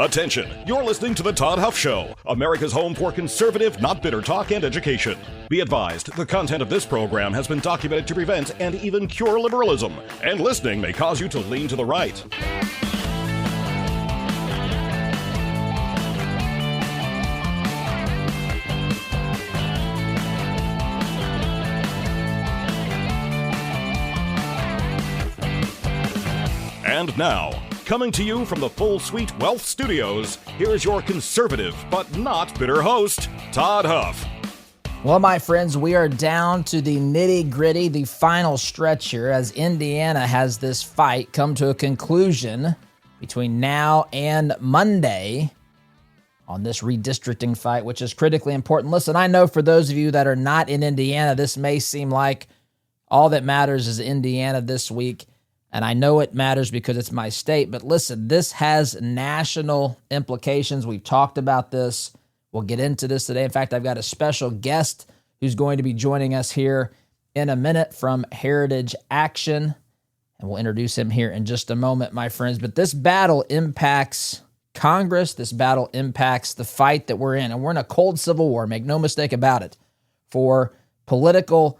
Attention, you're listening to The Todd Huff Show, America's home for conservative, not bitter talk and education. Be advised, the content of this program has been documented to prevent and even cure liberalism, and listening may cause you to lean to the right. And now, coming to you from the Full Suite Wealth Studios, here's your conservative but not bitter host, Todd Huff. Well, my friends, we are down to the nitty-gritty, the final stretch here, as Indiana has this fight come to a conclusion between now and Monday on this redistricting fight, which is critically important. Listen, I know for those of you that are not in Indiana, this may seem like all that matters is Indiana this week. And I know it matters because it's my state, but listen, this has national implications. We've talked about this. We'll get into this today. In fact, I've got a special guest who's going to be joining us here in a minute from Heritage Action, and we'll introduce him here in just a moment, my friends. But this battle impacts Congress. This battle impacts the fight that we're in, and we're in a cold civil war, make no mistake about it, for political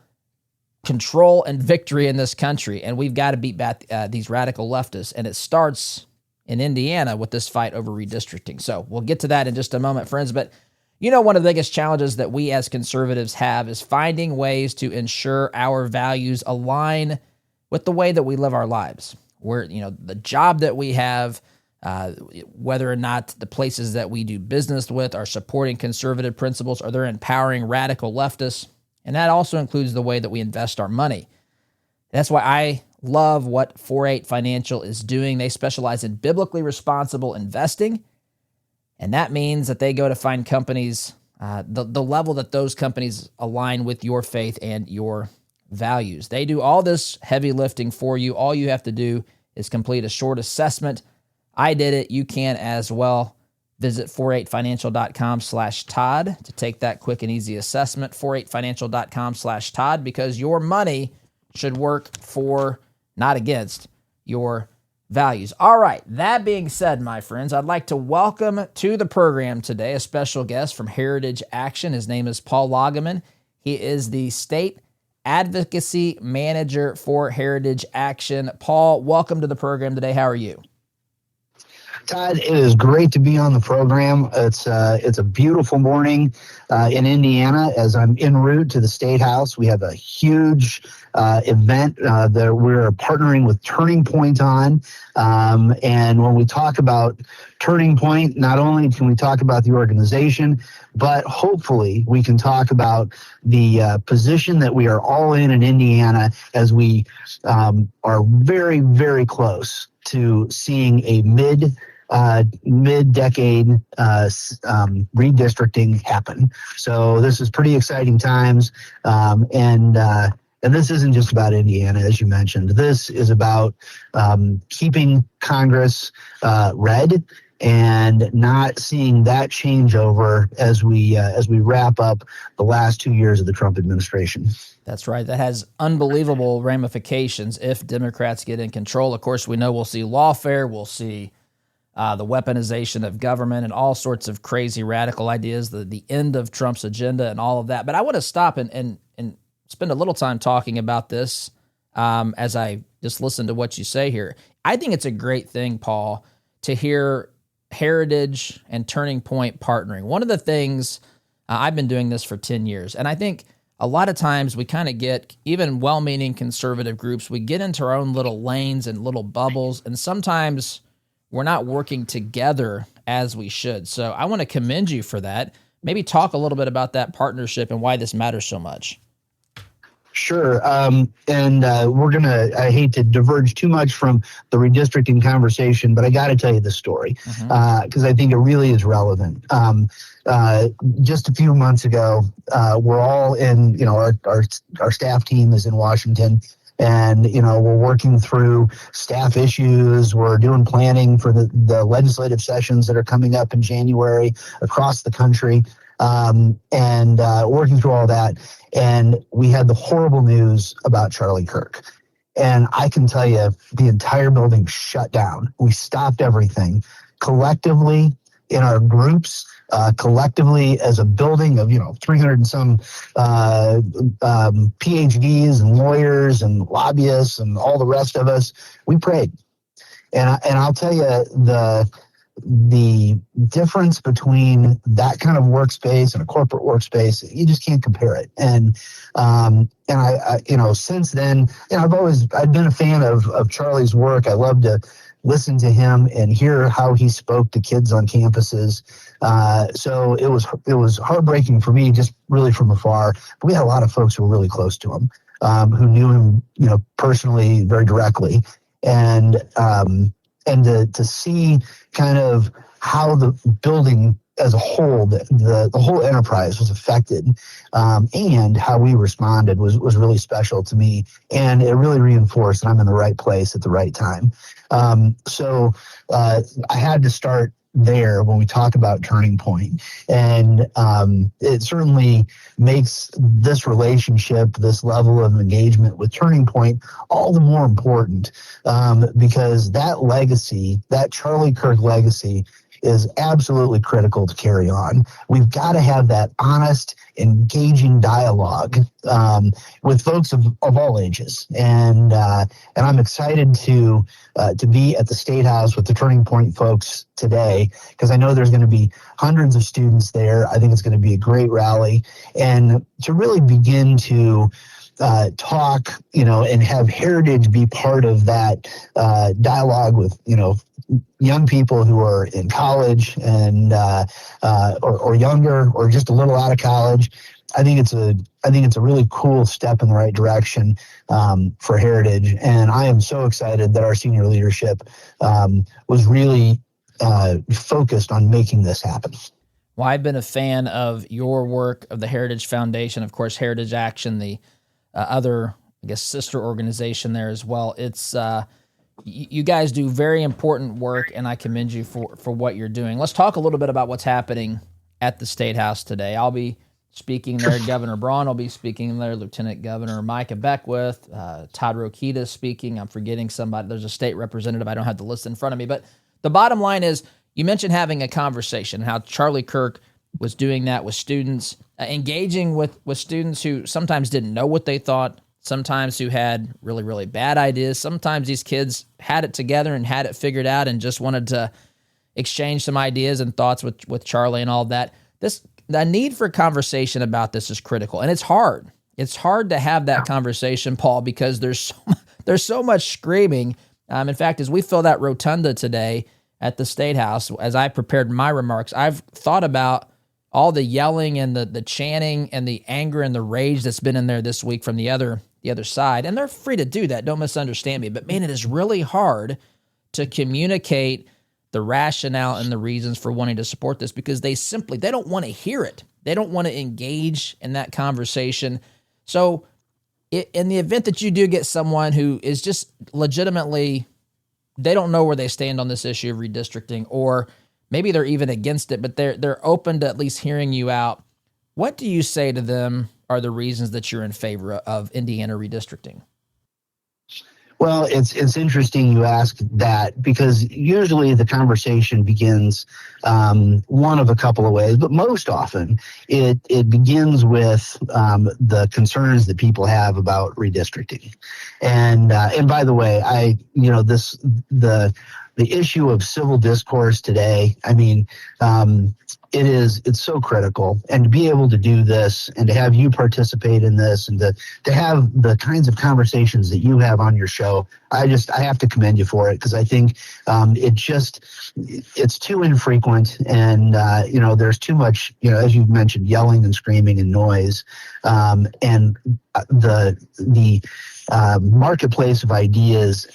control and victory in this country, and we've got to beat back these radical leftists, and it starts in Indiana with this fight over redistricting. So we'll get to that in just a moment, friends, but you know, one of the biggest challenges that we as conservatives have is finding ways to ensure our values align with the way that we live our lives. Where, you know, the job that we have, whether or not the places that we do business with are supporting conservative principles, or they're empowering radical leftists. And that also includes the way that we invest our money. That's why I love what 4-8 Financial is doing. They specialize in biblically responsible investing. And that means that they go to find companies, the level that those companies align with your faith and your values. They do all this heavy lifting for you. All you have to do is complete a short assessment. I did it. You can as well. Visit 48financial.com/Todd to take that quick and easy assessment, 48financial.com/Todd, because your money should work for, not against, your values. All right, that being said, my friends, I'd like to welcome to the program today a special guest from Heritage Action. His name is Paul Lagemann. He is the State Advocacy Manager for Heritage Action. Paul, welcome to the program today. How are you? Todd, it is great to be on the program. It's a beautiful morning in Indiana as I'm en route to the State House. We have a huge event that we're partnering with Turning Point on. And when we talk about Turning Point, not only can we talk about the organization, but hopefully we can talk about the position that we are all in Indiana as we are very, very close to seeing a mid-decade redistricting happen. So this is pretty exciting times, and this isn't just about Indiana, as you mentioned. This is about keeping Congress red and not seeing that changeover as we wrap up the last 2 years of the Trump administration. That's right. That has unbelievable ramifications if Democrats get in control. Of course, we know we'll see lawfare, we'll see the weaponization of government and all sorts of crazy radical ideas, the end of Trump's agenda and all of that. But I want to stop and spend a little time talking about this as I just listen to what you say here. I think it's a great thing, Paul, to hear Heritage and Turning Point partnering. One of the things, I've been doing this for 10 years, and I think a lot of times we kind of get, even well-meaning conservative groups, we get into our own little lanes and little bubbles, and sometimes we're not working together as we should. So I want to commend you for that. Maybe talk a little bit about that partnership and why this matters so much. Sure. We're going to, I hate to diverge too much from the redistricting conversation, but I got to tell you the story because I think it really is relevant. Just a few months ago, we're all in, our staff team is in Washington, and, we're working through staff issues. We're doing planning for the legislative sessions that are coming up in January across the country. Working through all that. And we had the horrible news about Charlie Kirk. And I can tell you, the entire building shut down. We stopped everything collectively in our groups, collectively as a building of 300 and some PhDs and lawyers and lobbyists and all the rest of us, we prayed. And I'll tell you, the difference between that kind of workspace and a corporate workspace, you just can't compare it. And I since then, I've been a fan of Charlie's work. I love to listen to him and hear how he spoke to kids on campuses. So it was heartbreaking for me, just really from afar. But we had a lot of folks who were really close to him, who knew him, personally, very directly. And to see kind of how the building as a whole, the whole enterprise was affected, and how we responded was really special to me. And it really reinforced that I'm in the right place at the right time. So I had to start there when we talk about turning point. And it certainly makes this relationship, this level of engagement with Turning Point, all the more important, because that legacy, that Charlie Kirk legacy, is absolutely critical to carry on. We've got to have that honest, engaging dialogue with folks of all ages, and I'm excited to be at the State House with the Turning Point folks today, because I know there's going to be hundreds of students there. I think it's going to be a great rally, and to really begin to talk, and have Heritage be part of that dialogue with, young people who are in college and or younger, or just a little out of college. I think it's a really cool step in the right direction for Heritage, and I am so excited that our senior leadership was really focused on making this happen. Well, I've been a fan of your work, of the Heritage Foundation, of course, Heritage Action, the other, sister organization there as well. It's you guys do very important work, and I commend you for what you're doing. Let's talk a little bit about what's happening at the State House today. I'll be speaking there. Governor Braun will be speaking there. Lieutenant Governor Micah Beckwith, Todd Rokita speaking. I'm forgetting somebody. There's a state representative. I don't have the list in front of me. But the bottom line is, you mentioned having a conversation, how Charlie Kirk was doing that with students, engaging with students who sometimes didn't know what they thought, sometimes who had really, really bad ideas. Sometimes these kids had it together and had it figured out and just wanted to exchange some ideas and thoughts with Charlie and all that. The need for conversation about this is critical, and it's hard. It's hard to have that conversation, Paul, because there's so much screaming. In fact, as we fill that rotunda today at the State House, as I prepared my remarks, I've thought about all the yelling and the chanting and the anger and the rage that's been in there this week from the other side. And they're free to do that. Don't misunderstand me. But man, it is really hard to communicate the rationale and the reasons for wanting to support this, because they don't want to hear it. They don't want to engage in that conversation. So in the event that you do get someone who is just legitimately, they don't know where they stand on this issue of redistricting, or maybe they're even against it, but they're open to at least hearing you out, what do you say to them are the reasons that you're in favor of Indiana redistricting? Well, it's interesting you ask that, because usually the conversation begins one of a couple of ways, but most often it begins with the concerns that people have about redistricting. And by the way, the issue of civil discourse today, I mean, it's so critical, and to be able to do this and to have you participate in this and to have the kinds of conversations that you have on your show, I have to commend you for it, because I think it's too infrequent, and there's too much, as you've mentioned, yelling and screaming and noise, and the marketplace of ideas,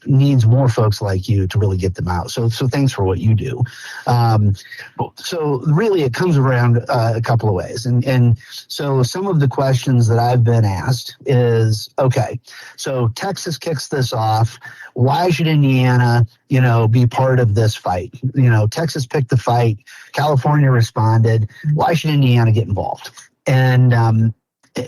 needs more folks like you to really get them out. So thanks for what you do. So really, it comes around a couple of ways, and so some of the questions that I've been asked is, okay, so Texas kicks this off. Why should Indiana, be part of this fight? Texas picked the fight. California responded. Why should Indiana get involved? And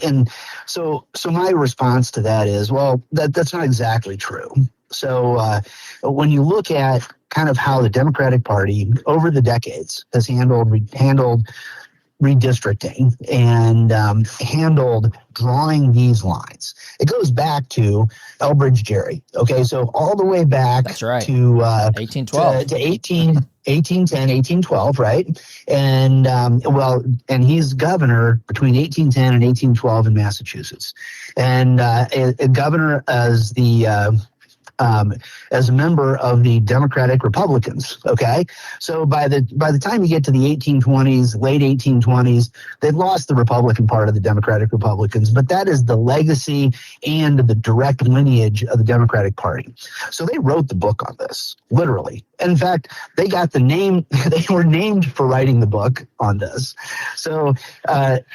And so my response to that is, well, that's not exactly true. So when you look at kind of how the Democratic Party over the decades has handled redistricting and handled drawing these lines, it goes back to Elbridge Gerry. Okay, so all the way back That's right. to 1812 to 1810, 1812, right? And and he's governor between 1810 and 1812 in Massachusetts, and a governor as a member of the Democratic Republicans. Okay, so by the time you get to the 1820s, late 1820s, they've lost the Republican part of the Democratic Republicans, but that is the legacy and the direct lineage of the Democratic Party. So they wrote the book on this, literally. In fact, they got the name. They were named for writing the book on this. So the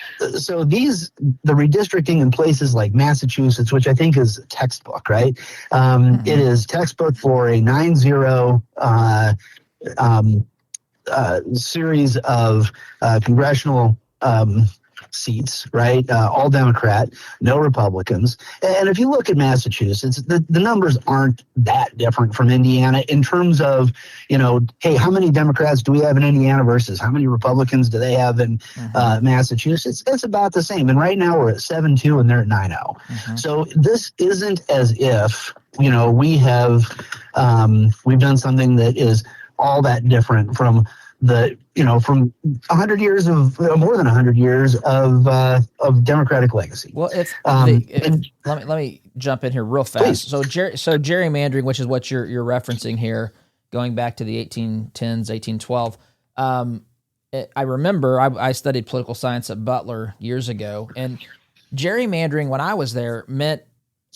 redistricting in places like Massachusetts, which I think is a textbook, right? It is textbook for a 9-0 series of congressional seats, right? All Democrat, no Republicans. And if you look at Massachusetts, the numbers aren't that different from Indiana in terms of, hey, how many Democrats do we have in Indiana versus how many Republicans do they have in Massachusetts? It's about the same. And right now we're at 7-2 and they're at 9-0. So this isn't as if, we've done something that is all that different from from 100 years of more than 100 years of Democratic legacy. Well, let me jump in here real fast. Please. So gerrymandering, which is what you're referencing here, going back to the 1810s, 1812. I remember I studied political science at Butler years ago, and gerrymandering when I was there meant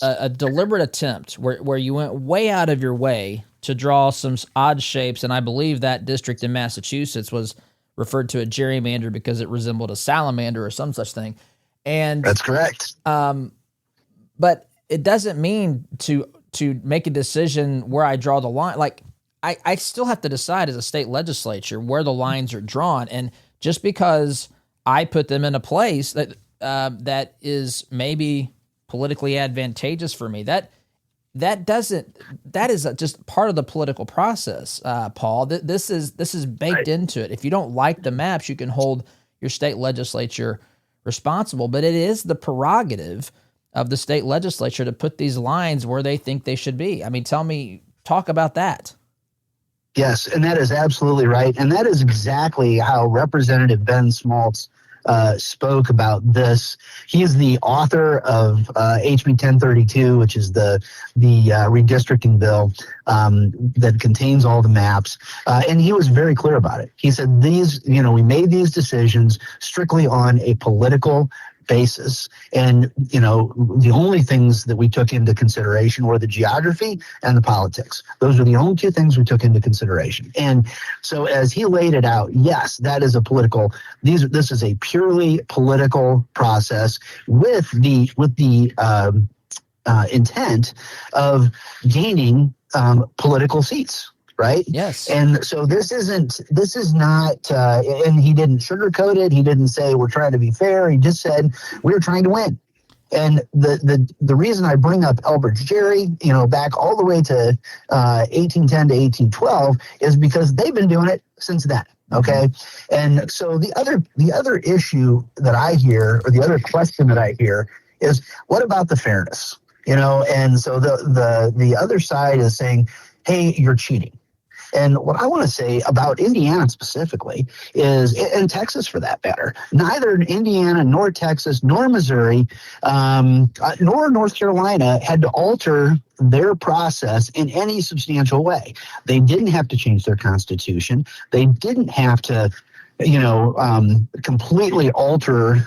a deliberate attempt where you went way out of your way to draw some odd shapes, and I believe that district in Massachusetts was referred to a gerrymander because it resembled a salamander or some such thing. And that's correct. But it doesn't mean to make a decision where I draw the line. Like I still have to decide as a state legislature where the lines are drawn, and just because I put them in a place that is maybe politically advantageous for me, that is just part of the political process, Paul. This is baked right into it. If you don't like the maps, you can hold your state legislature responsible, but it is the prerogative of the state legislature to put these lines where they think they should be. I mean, talk about that. Yes, and that is absolutely right. And that is exactly how Representative Ben Smaltz spoke about this. He is the author of HB 1032, which is the redistricting bill that contains all the maps. And he was very clear about it. He said we made these decisions strictly on a political basis. And, the only things that we took into consideration were the geography and the politics. Those were the only two things we took into consideration. And so as he laid it out, yes, that is this is a purely political process with the intent of gaining political seats. Right? Yes. And so this is not, and he didn't sugarcoat it. He didn't say we're trying to be fair. He just said we're trying to win. And the reason I bring up Elbridge Gerry, back all the way to 1810 to 1812 is because they've been doing it since then. Okay. And so the other issue that I hear, or the other question that I hear is, what about the fairness? And so the other side is saying, hey, you're cheating. And what I want to say about Indiana specifically is, and Texas for that matter, neither Indiana nor Texas nor Missouri nor North Carolina had to alter their process in any substantial way. They didn't have to change their constitution. They didn't have to completely alter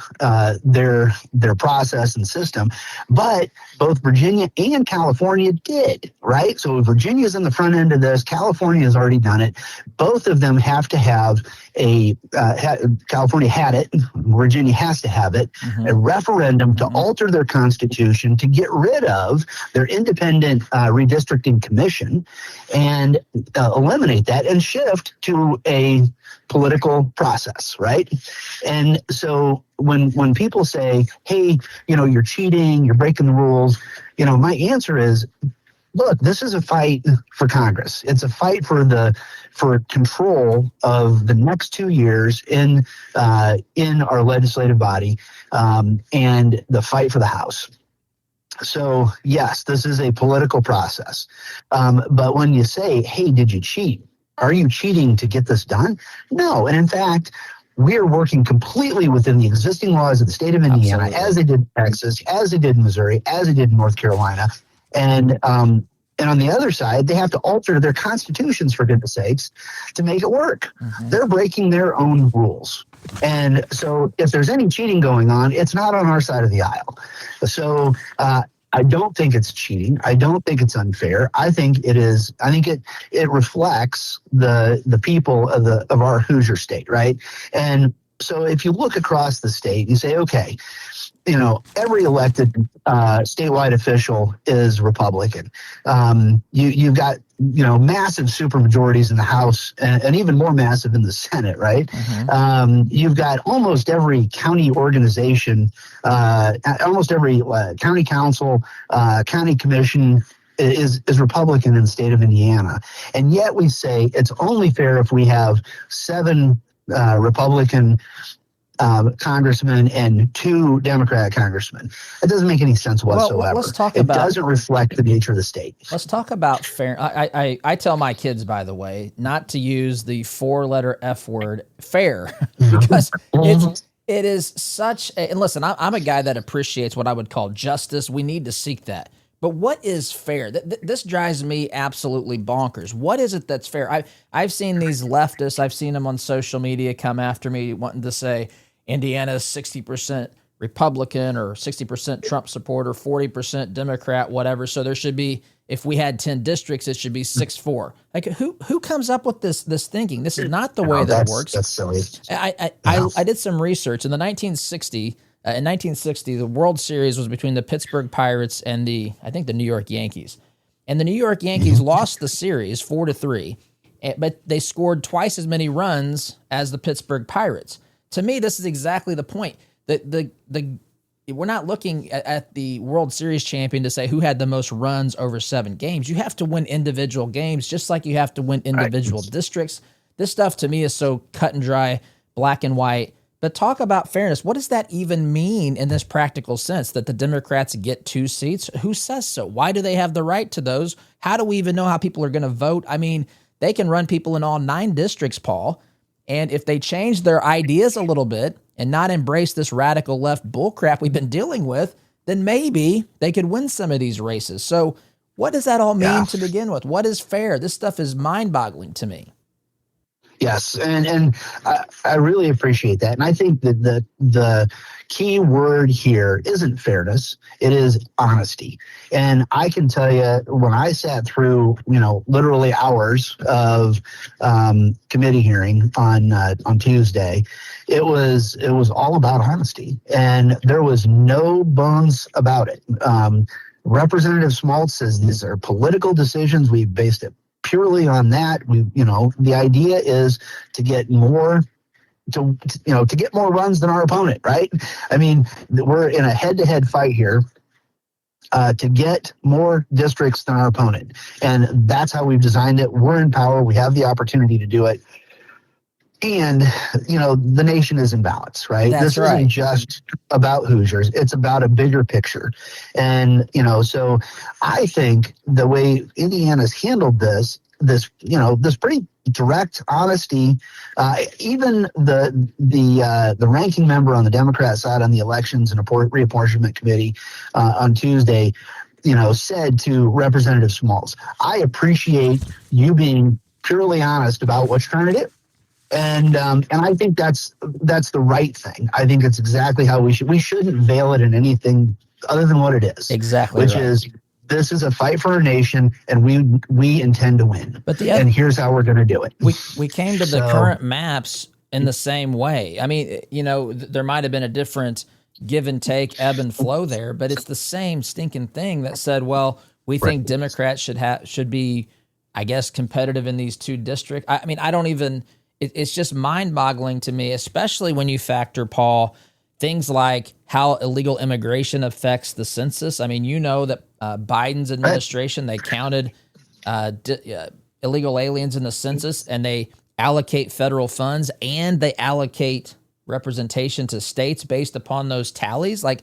their process and system, but both Virginia and California did, right? So Virginia's in the front end of this. California has already done it. Both of them have to have California had it. Virginia has to have it. A referendum to alter their constitution to get rid of their independent redistricting commission and eliminate that and shift to a political process, right? And so when people say, hey, you're cheating, you're breaking the rules, my answer is, look, this is a fight for Congress. It's a fight for control of the next 2 years in our legislative body, and the fight for the House. So yes, this is a political process. But when you say, hey, did you cheat? Are you cheating to get this done? No. And in fact, we are working completely within the existing laws of the state of Indiana, Absolutely. as they did in Texas, as they did in Missouri, as they did in North Carolina. And on the other side, they have to alter their constitutions, for goodness sakes, to make it work. Mm-hmm. They're breaking their own rules. And so if there's any cheating going on, it's not on our side of the aisle. So I don't think it's cheating. I don't think it's unfair. I think it is. I think it reflects the people of our Hoosier state, right? And so if you look across the state, you say, okay, every elected statewide official is Republican. You've got massive supermajorities in the House, and even more massive in the Senate, right? Mm-hmm. You've got almost every county organization, almost every county council, county commission is Republican in the state of Indiana, and yet we say it's only fair if we have 7 Republican congressmen and 2 Democratic congressmen. It doesn't make any sense whatsoever. Well, let's talk it doesn't reflect the nature of the state. Let's talk about fair. I tell my kids, by the way, not to use the 4-letter F word, fair, because it is such a, and listen, I'm a guy that appreciates what I would call justice. We need to seek that. But what is fair? This drives me absolutely bonkers. What is it that's fair? I've seen these leftists, I've seen them on social media come after me wanting to say, Indiana's 60% Republican or 60% Trump supporter, 40% Democrat, whatever. So there should be, if we had 10 districts, it should be 6-4. Like who comes up with this thinking? This is not the way that works. That's silly. I did some research in the 1960. In 1960, the World Series was between the Pittsburgh Pirates and I think the New York Yankees. And the New York Yankees lost the series 4-3, but they scored twice as many runs as the Pittsburgh Pirates. To me, this is exactly the point. We're not looking at the World Series champion to say who had the most runs over 7 games. You have to win individual games, just like you have to win individual districts. This stuff to me is so cut and dry, black and white. But talk about fairness. What does that even mean in this practical sense, that the Democrats get 2 seats? Who says so? Why do they have the right to those? How do we even know how people are going to vote? I mean, they can run people in all 9 districts, Paul. And if they change their ideas a little bit and not embrace this radical left bullcrap we've been dealing with, then maybe they could win some of these races. So what does that all mean to begin with? What is fair? This stuff is mind-boggling to me. Yes, and I really appreciate that. And I think that the key word here isn't fairness. It is honesty. And I can tell you, when I sat through, literally hours of committee hearing on Tuesday, it was all about honesty. And there was no bones about it. Representative Schmaltz says these are political decisions. We based it purely on that. The idea is to get more to get more runs than our opponent, right? I mean, we're in a head-to-head fight here to get more districts than our opponent. And that's how we've designed it. We're in power. We have the opportunity to do it. And, the nation is in balance, right? This isn't just about Hoosiers. It's about a bigger picture. And, so I think the way Indiana's handled this pretty direct honesty, even the ranking member on the Democrat side on the Elections and Reapportionment Committee on Tuesday, said to Representative Schmaltz, I appreciate you being purely honest about what you're trying to do. And I think that's the right thing. I think it's exactly how we shouldn't veil it in anything other than what it is. Exactly. Which is, this is a fight for our nation, and we intend to win. And here's how we're going to do it. We came to the current maps in the same way. I mean, there might have been a different give and take, ebb and flow there, but it's the same stinking thing that said, well, we think Democrats should be, I guess, competitive in these 2 districts. I mean, I don't even. it's just mind-boggling to me, especially when you factor, Paul, things like how illegal immigration affects the census. I mean, you know that Biden's administration, they counted illegal aliens in the census, and they allocate federal funds and they allocate representation to states based upon those tallies. Like,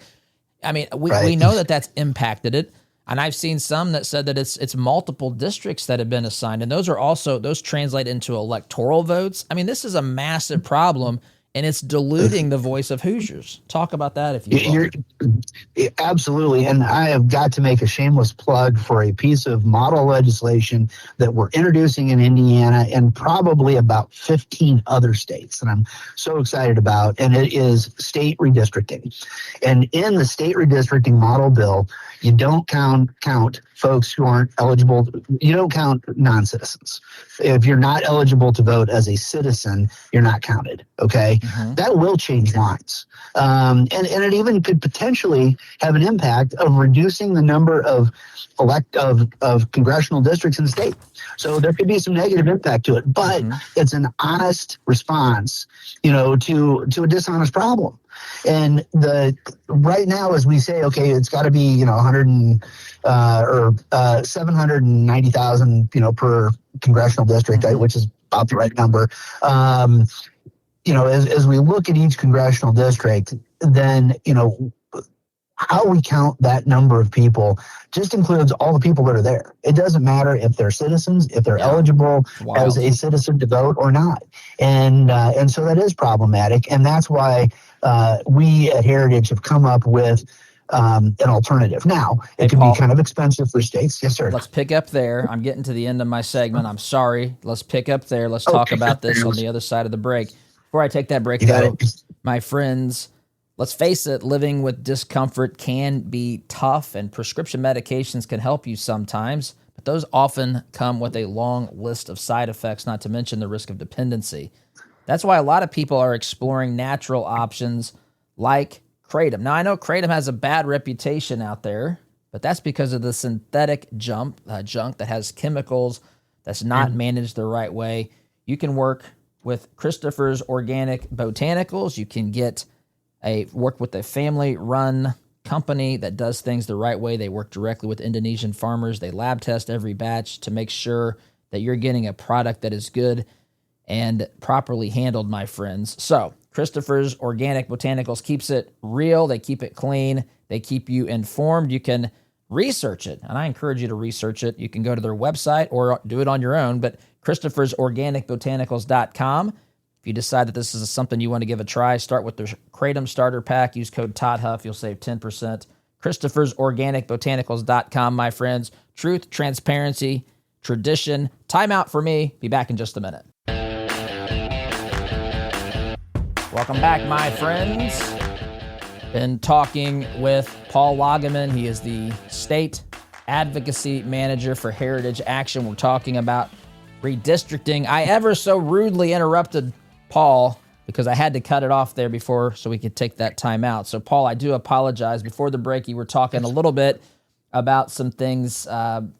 I mean, we know that that's impacted it. And I've seen some that said that it's multiple districts that have been assigned. And those translate into electoral votes. I mean, this is a massive problem, and it's diluting the voice of Hoosiers. Talk about that if you will. Absolutely. And I have got to make a shameless plug for a piece of model legislation that we're introducing in Indiana and probably about 15 other states that I'm so excited about. And it is state redistricting. And in the state redistricting model bill, you don't count folks who aren't eligible. You don't count non-citizens. If you're not eligible to vote as a citizen, you're not counted. Okay, that will change lines, and it even could potentially have an impact of reducing the number of congressional districts in the state. So there could be some negative impact to it, but it's an honest response, to a dishonest problem. And right now, as we say, okay, it's got to be 790,000 per congressional district, which is about the right number. As we look at each congressional district, then how we count that number of people just includes all the people that are there. It doesn't matter if they're citizens, if they're eligible as a citizen to vote or not. And so that is problematic. And that's why we at Heritage have come up with an alternative. Now, it can be kind of expensive for states. Yes, sir. Let's pick up there. I'm getting to the end of my segment. I'm sorry. Let's pick up there. Let's talk about this on the other side of the break. Before I take that break, though, my friends, let's face it, living with discomfort can be tough, and prescription medications can help you sometimes, but those often come with a long list of side effects, not to mention the risk of dependency. That's why a lot of people are exploring natural options like Kratom. Now, I know Kratom has a bad reputation out there, but that's because of the synthetic junk that has chemicals that's not managed the right way. You can work with Christopher's Organic Botanicals. You can work with a family-run company that does things the right way. They work directly with Indonesian farmers. They lab test every batch to make sure that you're getting a product that is good and properly handled, my friends. So Christopher's Organic Botanicals keeps it real. They keep it clean. They keep you informed. You can research it, and I encourage you to research it. You can go to their website or do it on your own, but Christopher'sOrganicBotanicals.com. If you decide that this is something you want to give a try, start with their Kratom Starter Pack. Use code ToddHuff. You'll save 10%. Christopher'sOrganicBotanicals.com, my friends. Truth, transparency, tradition. Time out for me. Be back in just a minute. Welcome back, my friends. Been talking with Paul Lagemann. He is the State Advocacy Manager for Heritage Action. We're talking about redistricting. I ever so rudely interrupted Paul because I had to cut it off there before so we could take that time out. So, Paul, I do apologize. Before the break, you were talking a little bit about some things,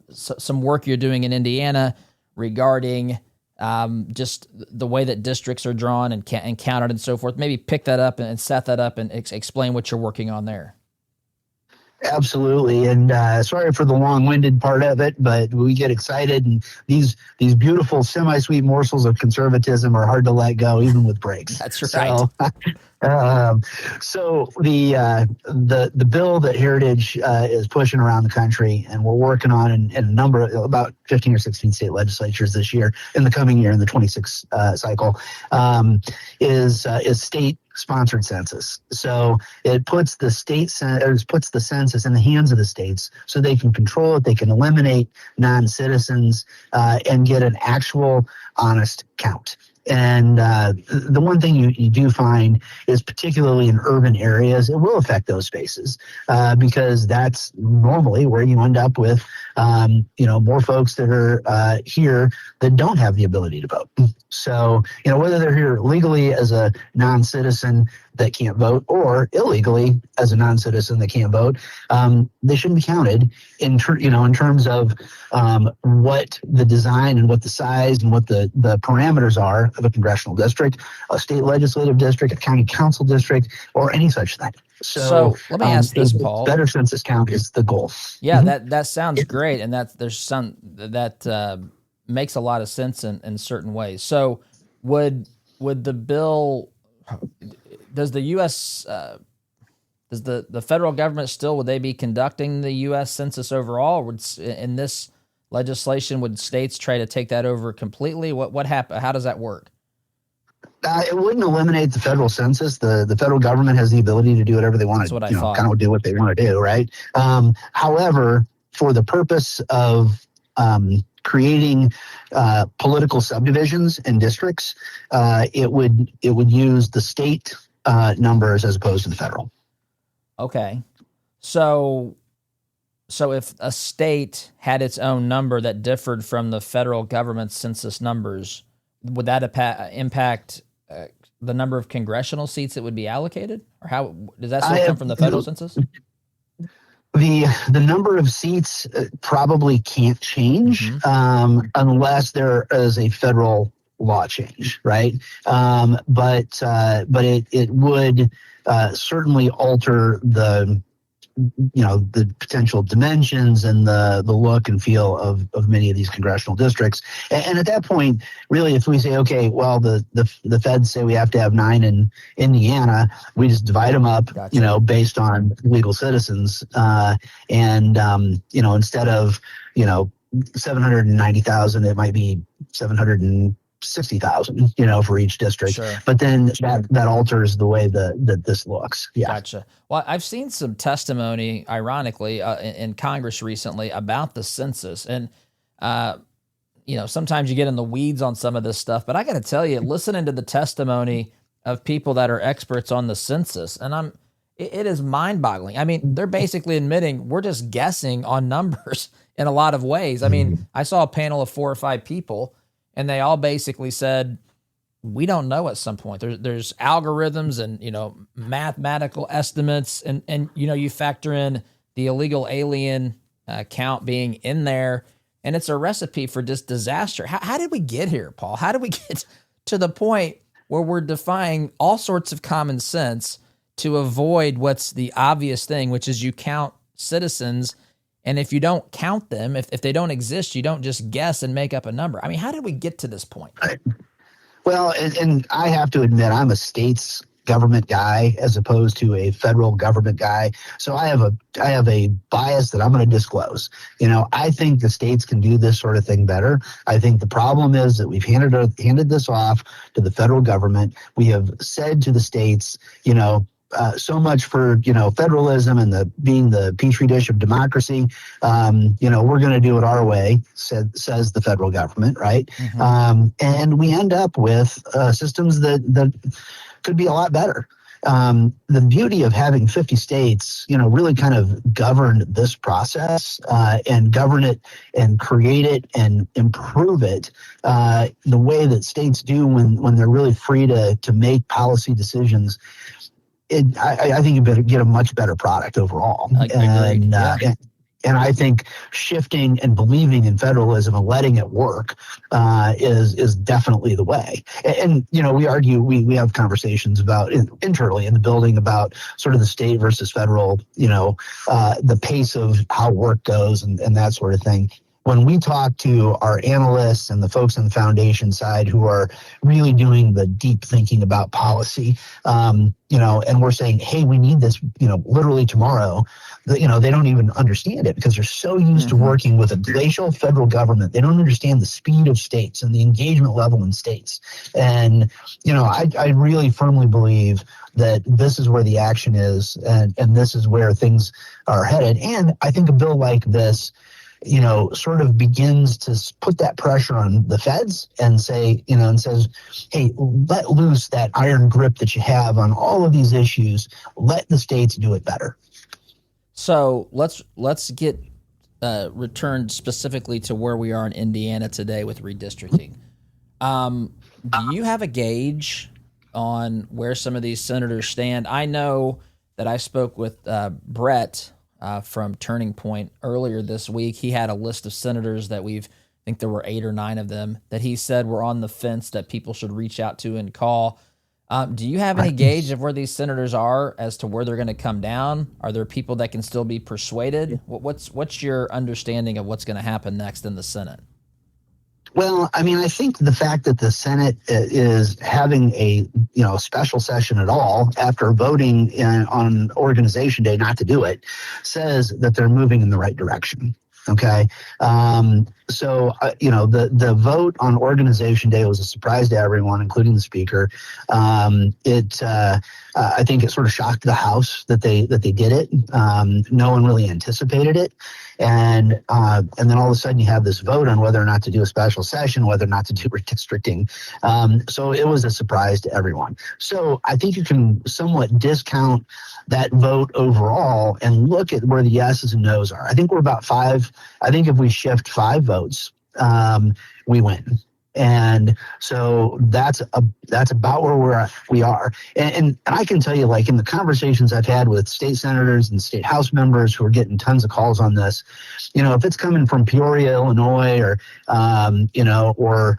some work you're doing in Indiana regarding just the way that districts are drawn and counted and so forth. Maybe pick that up and set that up and explain what you're working on there. Absolutely. And sorry for the long-winded part of it, but we get excited, and these beautiful semi-sweet morsels of conservatism are hard to let go, even with breaks. That's right. So the bill that Heritage is pushing around the country, and we're working on in a number of about 15 or 16 state legislatures this year, in the coming year, in the 26 cycle, is state-sponsored census. So it puts the census in the hands of the states, so they can control it, they can eliminate non-citizens, and get an actual, honest count. And the one thing you do find is, particularly in urban areas, it will affect those spaces because that's normally where you end up with, more folks that are here that don't have the ability to vote. So, whether they're here legally as a non-citizen that can't vote or illegally as a non-citizen that can't vote, they shouldn't be counted in terms of what the design and what the size and what the parameters are of a congressional district, a state legislative district, a county council district, or any such thing. So let me ask this, Paul. Better census count is the goal. Yeah, that sounds great, and there's some that makes a lot of sense in certain ways. So would the bill, does the U.S. Does the federal government still, would they be conducting the U.S. Census overall? Or in this legislation, would states try to take that over completely? What happened? How does that work? It wouldn't eliminate the federal census. The federal government has the ability to do whatever they want to, kind of do what they want to do, right? However, for the purpose of creating political subdivisions and districts, it would use the state numbers as opposed to the federal. Okay, so if a state had its own number that differed from the federal government's census numbers, would that impact the number of congressional seats that would be allocated, or how does that still come from the federal census? The number of seats probably can't change unless there is a federal law change, right? But it would certainly alter the potential dimensions and the look and feel of many of these congressional districts. And at that point, really, if we say, okay, well, the feds say we have to have 9 in Indiana, we just divide them up, Gotcha. Based on legal citizens. Instead of, 790,000, it might be 760,000, for each district. Sure. But then that alters the way that this looks. Yeah. Gotcha. Well, I've seen some testimony, ironically, in Congress recently about the census. And, sometimes you get in the weeds on some of this stuff. But I got to tell you, listening to the testimony of people that are experts on the census, and it is mind-boggling. I mean, they're basically admitting we're just guessing on numbers in a lot of ways. I mean, I saw a panel of 4 or 5 people, and they all basically said, we don't know at some point. There's algorithms and, mathematical estimates, and you factor in the illegal alien count being in there, and it's a recipe for just disaster. How did we get here, Paul? How did we get to the point where we're defying all sorts of common sense to avoid what's the obvious thing, which is you count citizens, and if you don't count them, if they don't exist, you don't just guess and make up a number. I mean, how did we get to this point? Right. Well, and I have to admit, I'm a state's government guy as opposed to a federal government guy. So I have a bias that I'm going to disclose. I think the states can do this sort of thing better. I think the problem is that we've handed this off to the federal government. We have said to the states, so much for federalism and being the petri dish of democracy. We're going to do it our way, says the federal government, right? And we end up with systems that could be a lot better. The beauty of having 50 states, really kind of govern this process and govern it and create it and improve it the way that states do when they're really free to make policy decisions. I think you better get a much better product overall. And I think shifting and believing in federalism and letting it work is definitely the way. And we argue, we have conversations about internally in the building about sort of the state versus federal, the pace of how work goes and that sort of thing. When we talk to our analysts and the folks on the foundation side who are really doing the deep thinking about policy, and we're saying, hey, we need this, literally tomorrow, they don't even understand it because they're so used to working with a glacial federal government. They don't understand the speed of states and the engagement level in states. And, I really firmly believe that this is where the action is and this is where things are headed. And I think a bill like this, sort of begins to put that pressure on the feds and says, hey, let loose that iron grip that you have on all of these issues. Let the states do it better. So let's get returned specifically to where we are in Indiana today with redistricting. Do you have a gauge on where some of these senators stand? I know that I spoke with Brett from Turning Point earlier this week. He had a list of senators that I think there were 8 or 9 of them that he said were on the fence that people should reach out to and call. Do you have any gauge of where these senators are as to where they're going to come down? Are there people that can still be persuaded? What's your understanding of what's going to happen next in the Senate? Well, I mean, I think the fact that the Senate is having a special session at all after voting on Organization Day not to do it says that they're moving in the right direction. Okay. So the vote on Organization Day was a surprise to everyone, including the speaker. I think it sort of shocked the House that they did it. No one really anticipated it. And then all of a sudden you have this vote on whether or not to do a special session, whether or not to do redistricting. So it was a surprise to everyone. So I think you can somewhat discount that vote overall and look at where the yeses and nos are. I think we're about 5. I think if we shift 5 votes, we win. And so that's about where we are. And I can tell you, like, in the conversations I've had with state senators and state House members who are getting tons of calls on this, if it's coming from Peoria, Illinois, or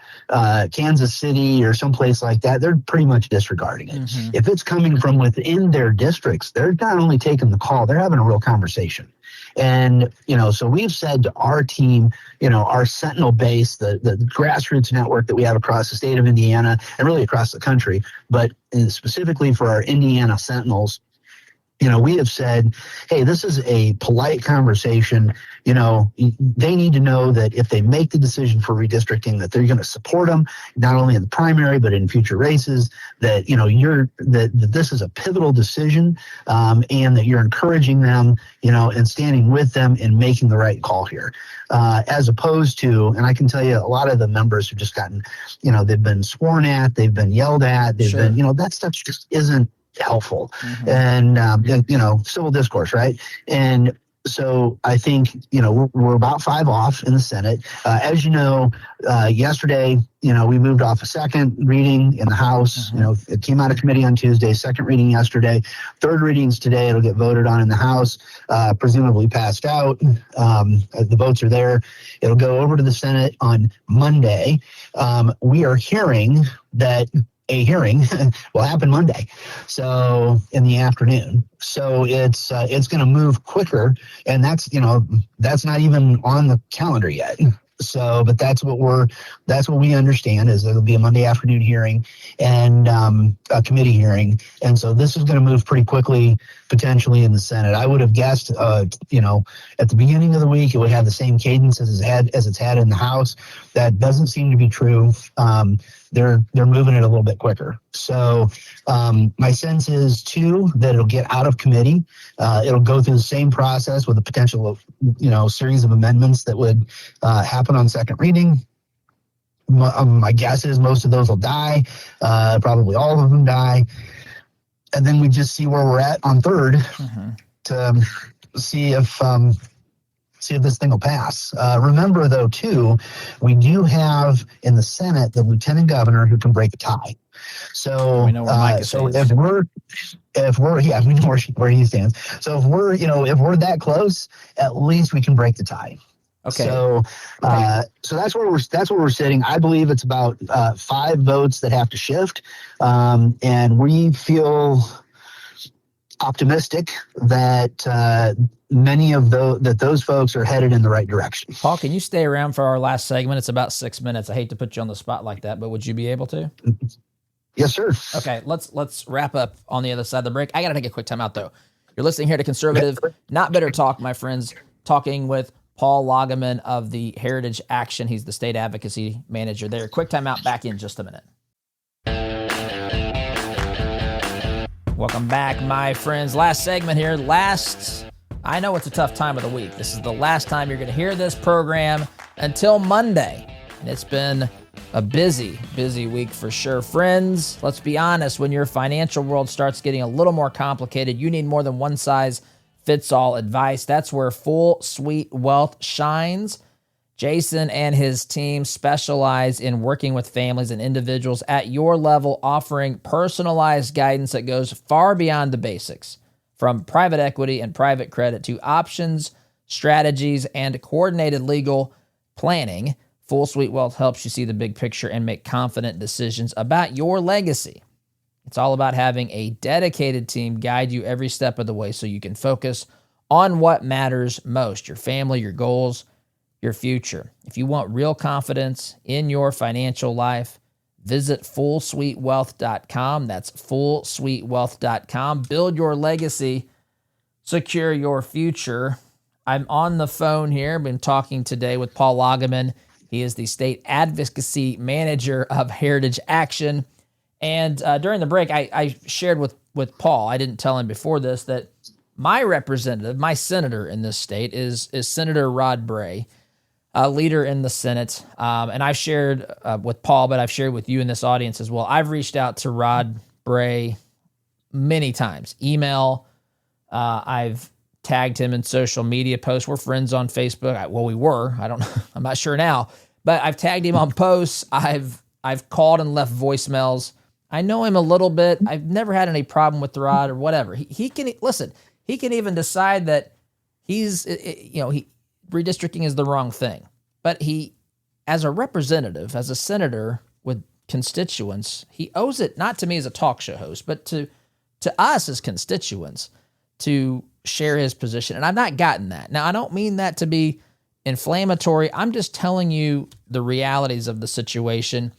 Kansas City or someplace like that, they're pretty much disregarding it. Mm-hmm. If it's coming from within their districts, they're not only taking the call, they're having a real conversation. And, so we've said to our team, our Sentinel base, the grassroots network that we have across the state of Indiana and really across the country, but specifically for our Indiana Sentinels, we have said, hey, this is a polite conversation. They need to know that if they make the decision for redistricting, that they're going to support them, not only in the primary, but in future races, that, that this is a pivotal decision, and that you're encouraging them, and standing with them and making the right call here. As opposed to, and I can tell you a lot of the members have just gotten, they've been sworn at, they've been yelled at, they've been, that stuff just isn't helpful. Mm-hmm. And civil discourse, right? And so I think we're about 5 off in the Senate. As you know, yesterday we moved off a second reading in the House. Mm-hmm. It came out of committee on Tuesday, second reading yesterday, third readings today. It'll get voted on in the House, presumably passed out. The votes are there. It'll go over to the Senate on Monday. We are hearing that a hearing will happen Monday, so in the afternoon. So it's going to move quicker, and that's not even on the calendar yet. So, but that's what we understand is it'll be a Monday afternoon hearing and a committee hearing, and so this is going to move pretty quickly, potentially in the Senate. I would have guessed, at the beginning of the week it would have the same cadence as it's had in the House. That doesn't seem to be true. They're moving it a little bit quicker. So my sense is too that it'll get out of committee. It'll go through the same process with a potential series of amendments that would happen on second reading. My guess is most of those will die. Probably all of them die. And then we just see where we're at on third. Mm-hmm. To see if this thing will pass. Remember, though, too, we do have in the Senate the lieutenant governor who can break a tie. So, we know where Mike stands. If we're we know where he stands. So if we're that close, at least we can break the tie. Okay. So that's where we're sitting. I believe it's about 5 votes that have to shift, and we feel optimistic that many of those folks are headed in the right direction. Paul, can you stay around for our last segment? It's about 6 minutes. I hate to put you on the spot like that, but would you be able to? Yes, sir. Okay, let's wrap up on the other side of the break. I got to take a quick time out, though. You're listening here to Conservative Not Bitter Talk, my friends, talking with Paul Lagemann of the Heritage Action. He's the state advocacy manager there. Quick time out, back in just a minute. Welcome back, my friends. Last segment here. I know it's a tough time of the week. This is the last time you're going to hear this program until Monday. And it's been a busy week for sure. Friends, let's be honest. When your financial world starts getting a little more complicated, you need more than one-size-fits-all advice. That's where Full Suite Wealth shines. Jason and his team specialize in working with families and individuals at your level, offering personalized guidance that goes far beyond the basics, from private equity and private credit to options, strategies, and coordinated legal planning. Full Suite Wealth helps you see the big picture and make confident decisions about your legacy. It's all about having a dedicated team guide you every step of the way so you can focus on what matters most: your family, your goals, your future. If you want real confidence in your financial life, visit fullsuitewealth.com. That's fullsuitewealth.com. Build your legacy, secure your future. I'm on the phone here. Been talking today with Paul Lagemann. He is the State Advocacy Manager of Heritage Action. And during the break, I shared with Paul, I didn't tell him before this, that my representative, my senator in this state is Senator Rod Bray, a leader in the Senate. And I've shared with Paul, but I've shared with you in this audience as well. I've reached out to Rod Bray many times. Email. I've tagged him in social media posts. We're friends on Facebook. We were. I'm not sure now. But I've tagged him on posts. I've called and left voicemails. I know him a little bit. I've never had any problem with Rod or whatever. He can listen. He can even decide that redistricting is the wrong thing. But he, as a representative, as a senator with constituents, he owes it not to me as a talk show host, but to us as constituents to share his position. And I've not gotten that. Now, I don't mean that to be inflammatory. I'm just telling you the realities of the situation.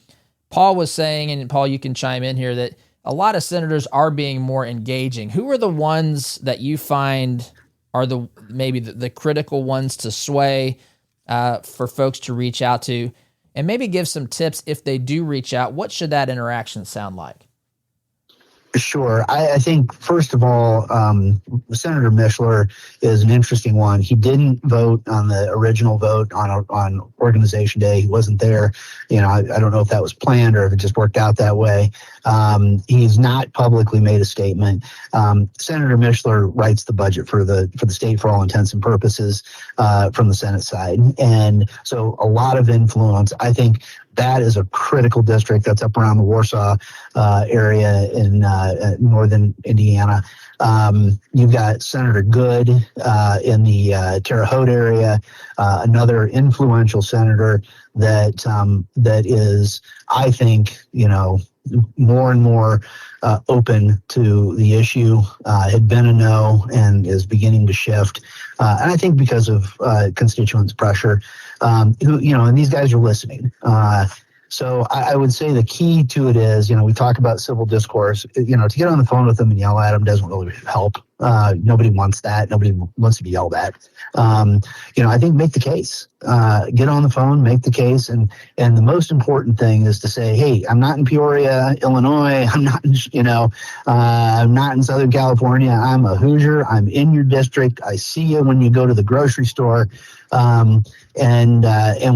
Paul was saying, and Paul, you can chime in here, that a lot of senators are being more engaging. Who are the ones that you find are maybe the critical ones to sway for folks to reach out to? And maybe give some tips if they do reach out. What should that interaction sound like? Sure. I think, first of all, Senator Mishler is an interesting one. He didn't vote on the original vote on Organization Day. He wasn't there. I don't know if that was planned or if it just worked out that way. He's not publicly made a statement. Senator Mishler writes the budget for the state for all intents and purposes from the Senate side. And so a lot of influence. I think that is a critical district that's up around the Warsaw area in northern Indiana. You've got Senator Good in the Terre Haute area, another influential senator that is, I think, more and more open to the issue, had been a no and is beginning to shift. And I think because of constituents' pressure, and these guys are listening. So I would say the key to it is, we talk about civil discourse, to get on the phone with them and yell at them doesn't really help. Nobody wants that. Nobody wants to be yelled at. I think make the case, get on the phone, make the case. And the most important thing is to say, hey, I'm not in Peoria, Illinois. I'm not in Southern California. I'm a Hoosier. I'm in your district. I see you when you go to the grocery store. And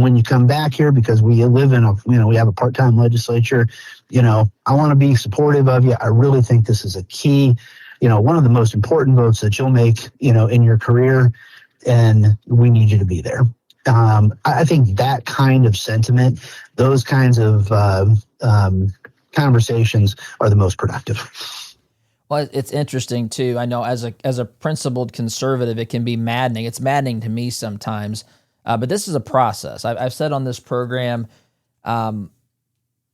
when you come back here, because we live in we have a part-time legislature, I want to be supportive of you. I really think this is a key, one of the most important votes that you'll make, in your career, and we need you to be there. I think that kind of sentiment, those kinds of conversations are the most productive. Well, it's interesting too. I know as a principled conservative, it can be maddening. It's maddening to me sometimes, but this is a process. I've said on this program,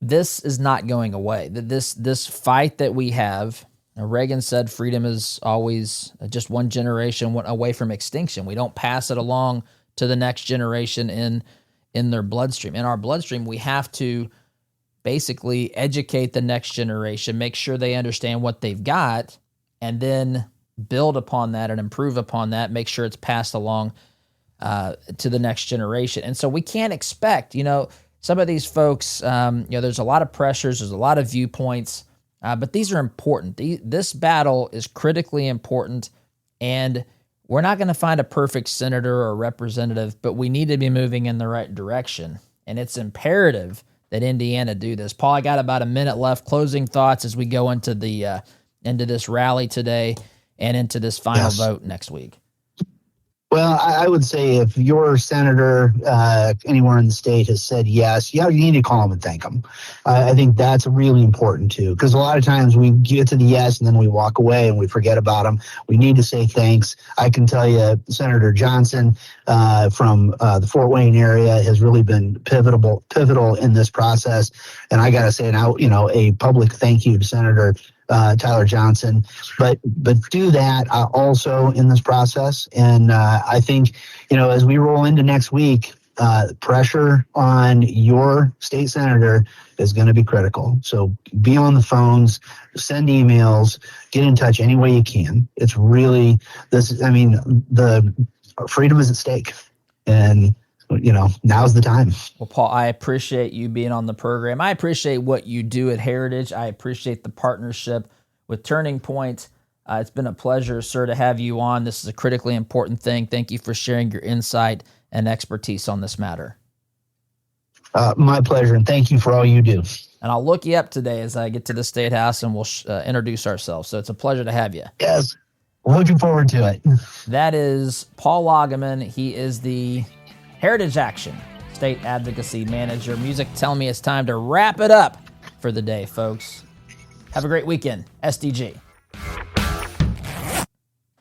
this is not going away. This fight that we have. Reagan said freedom is always just one generation away from extinction. We don't pass it along to the next generation in their bloodstream. In our bloodstream, we have to basically educate the next generation, make sure they understand what they've got, and then build upon that and improve upon that, make sure it's passed along to the next generation. And so we can't expect, some of these folks, there's a lot of pressures, there's a lot of viewpoints, but these are important. This battle is critically important, and we're not going to find a perfect senator or representative, but we need to be moving in the right direction. And it's imperative that Indiana do this. Paul, I got about a minute left. Closing thoughts as we go into this rally today and into this final vote next week. Well, I would say if your senator anywhere in the state has said yes, you need to call them and thank them. I think that's really important too, because a lot of times we get to the yes and then we walk away and we forget about them. We need to say thanks. I can tell you, Senator Johnson from the Fort Wayne area has really been pivotal in this process. And I got to say now, a public thank you to Senator Tyler Johnson, but do that also in this process. And I think, as we roll into next week, pressure on your state senator is going to be critical. So be on the phones, send emails, get in touch any way you can. It's really the freedom is at stake, and now's the time. Well, Paul, I appreciate you being on the program. I appreciate what you do at Heritage. I appreciate the partnership with Turning Point. It's been a pleasure, sir, to have you on. This is a critically important thing. Thank you for sharing your insight and expertise on this matter. My pleasure, and thank you for all you do. And I'll look you up today as I get to the State House, and we'll introduce ourselves. So it's a pleasure to have you. Yes, looking forward to it. That is Paul Lagemann. He is the Heritage Action State Advocacy Manager. Music telling me it's time to wrap it up for the day, folks. Have a great weekend. SDG.